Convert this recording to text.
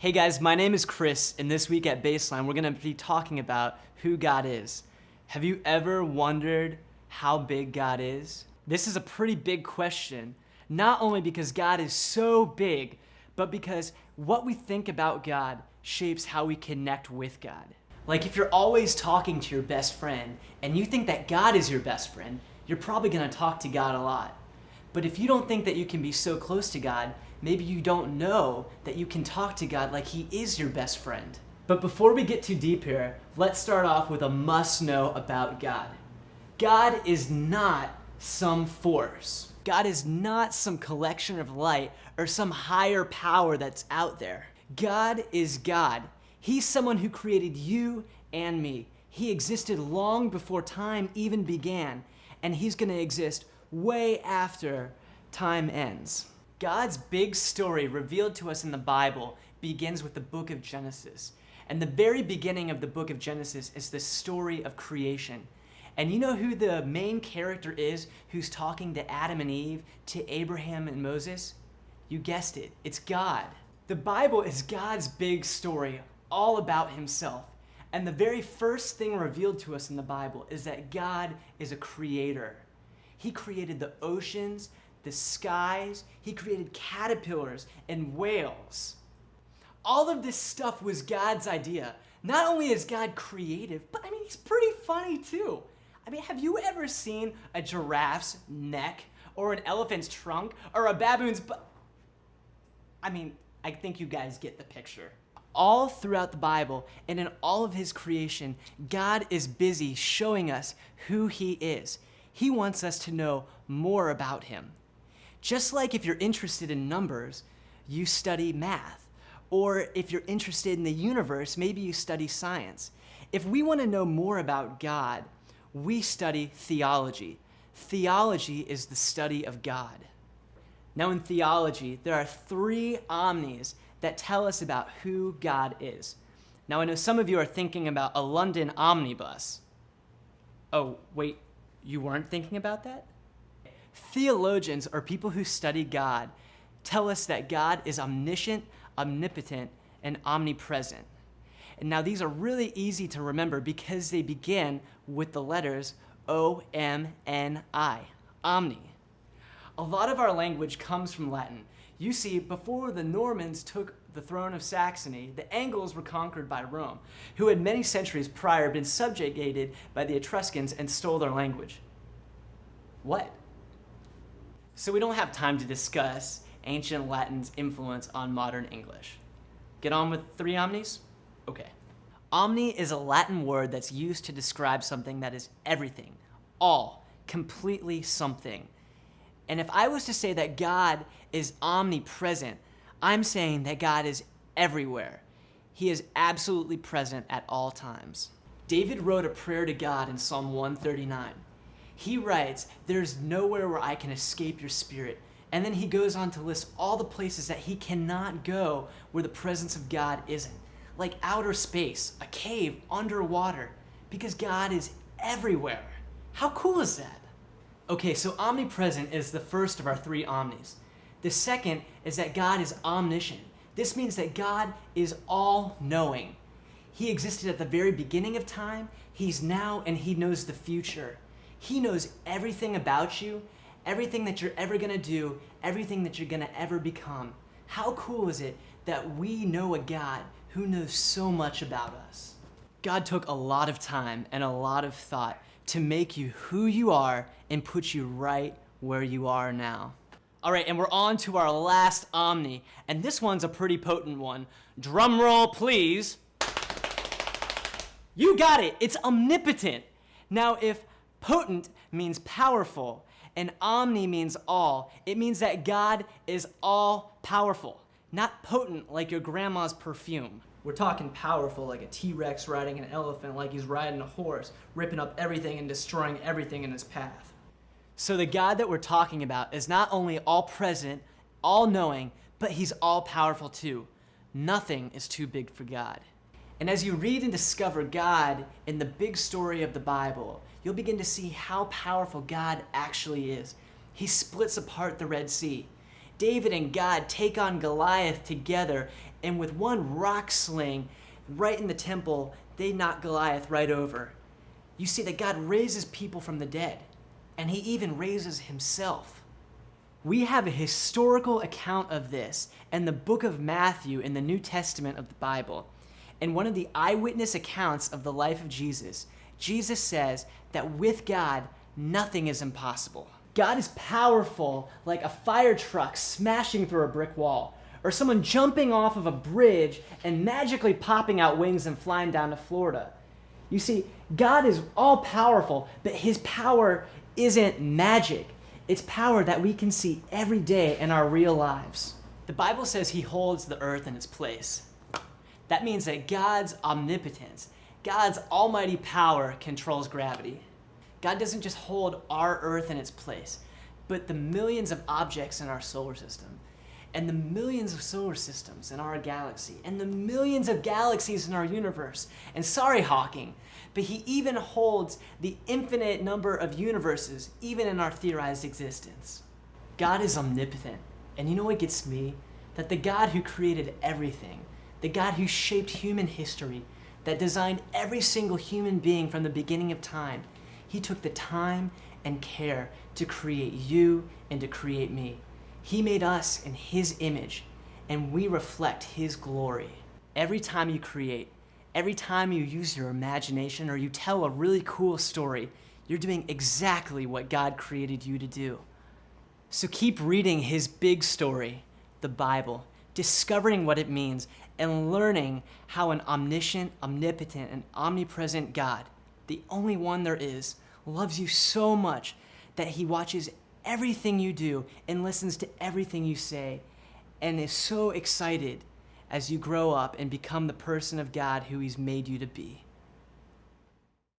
Hey guys, my name is Chris, and this week at Baseline, we're going to be talking about who God is. Have you ever wondered how big God is? This is a pretty big question, not only because God is so big, but because what we think about God shapes how we connect with God. Like if you're always talking to your best friend and you think that God is your best friend, you're probably going to talk to God a lot. But if you don't think that you can be so close to God, maybe you don't know that you can talk to God like He is your best friend. But before we get too deep here, let's start off with a must-know about God. God is not some force. God is not some collection of light or some higher power that's out there. God is God. He's someone who created you and me. He existed long before time even began, and He's going to exist way after time ends. God's big story revealed to us in the Bible begins with the book of Genesis. And the very beginning of the book of Genesis is the story of creation. And you know who the main character is who's talking to Adam and Eve, to Abraham and Moses? You guessed it, it's God. The Bible is God's big story, all about Himself. And the very first thing revealed to us in the Bible is that God is a creator. He created the oceans, the skies, He created caterpillars and whales. All of this stuff was God's idea. Not only is God creative, but He's pretty funny too. Have you ever seen a giraffe's neck or an elephant's trunk or a baboon's butt? I think you guys get the picture. All throughout the Bible and in all of His creation, God is busy showing us who He is. He wants us to know more about Him. Just like if you're interested in numbers, you study math. Or if you're interested in the universe, maybe you study science. If we want to know more about God, we study theology. Theology is the study of God. Now in theology, there are 3 omnis that tell us about who God is. Now I know some of you are thinking about a London omnibus. Oh, wait. You weren't thinking about that? Theologians, or people who study God, tell us that God is omniscient, omnipotent, and omnipresent. And now these are really easy to remember because they begin with the letters O-M-N-I, omni. A lot of our language comes from Latin. You see, before the Normans took the throne of Saxony, the Angles were conquered by Rome, who had many centuries prior been subjugated by the Etruscans and stole their language. What? So we don't have time to discuss ancient Latin's influence on modern English. Get on with 3 omnis? Okay. Omni is a Latin word that's used to describe something that is everything, all, completely something. And if I was to say that God is omnipresent, I'm saying that God is everywhere. He is absolutely present at all times. David wrote a prayer to God in Psalm 139. He writes, "There's nowhere where I can escape your spirit." And then he goes on to list all the places that he cannot go where the presence of God isn't. Like outer space, a cave, underwater, because God is everywhere. How cool is that? Okay, so omnipresent is the first of our 3 omnis. The second is that God is omniscient. This means that God is all-knowing. He existed at the very beginning of time, He's now, and He knows the future. He knows everything about you, everything that you're ever going to do, everything that you're going to ever become. How cool is it that we know a God who knows so much about us? God took a lot of time and a lot of thought to make you who you are and put you right where you are now. All right, and we're on to our last omni, and this one's a pretty potent one. Drum roll, please. You got it, it's omnipotent. Now, if potent means powerful and omni means all, it means that God is all powerful, not potent like your grandma's perfume. We're talking powerful like a T-Rex riding an elephant, like he's riding a horse, ripping up everything and destroying everything in his path. So the God that we're talking about is not only all-present, all-knowing, but He's all-powerful too. Nothing is too big for God. And as you read and discover God in the big story of the Bible, you'll begin to see how powerful God actually is. He splits apart the Red Sea. David and God take on Goliath together, and with one rock sling right in the temple, they knock Goliath right over. You see that God raises people from the dead, and he even raises himself. We have a historical account of this in the book of Matthew in the New Testament of the Bible. In one of the eyewitness accounts of the life of Jesus, Jesus says that with God, nothing is impossible. God is powerful like a fire truck smashing through a brick wall, or someone jumping off of a bridge and magically popping out wings and flying down to Florida. You see, God is all powerful, but his power isn't magic. It's power that we can see every day in our real lives. The Bible says he holds the earth in its place. That means that God's omnipotence, God's almighty power controls gravity. God doesn't just hold our earth in its place, but the millions of objects in our solar system, and the millions of solar systems in our galaxy, and the millions of galaxies in our universe. And sorry, Hawking, but he even holds the infinite number of universes, even in our theorized existence. God is omnipotent. And you know what gets me? That the God who created everything, the God who shaped human history, that designed every single human being from the beginning of time, he took the time and care to create you and to create me. He made us in his image, and we reflect his glory. Every time you create, every time you use your imagination or you tell a really cool story, you're doing exactly what God created you to do. So keep reading his big story, the Bible, discovering what it means, and learning how an omniscient, omnipotent, and omnipresent God, the only one there is, loves you so much that he watches everything you do and listens to everything you say, and is so excited as you grow up and become the person of God who he's made you to be.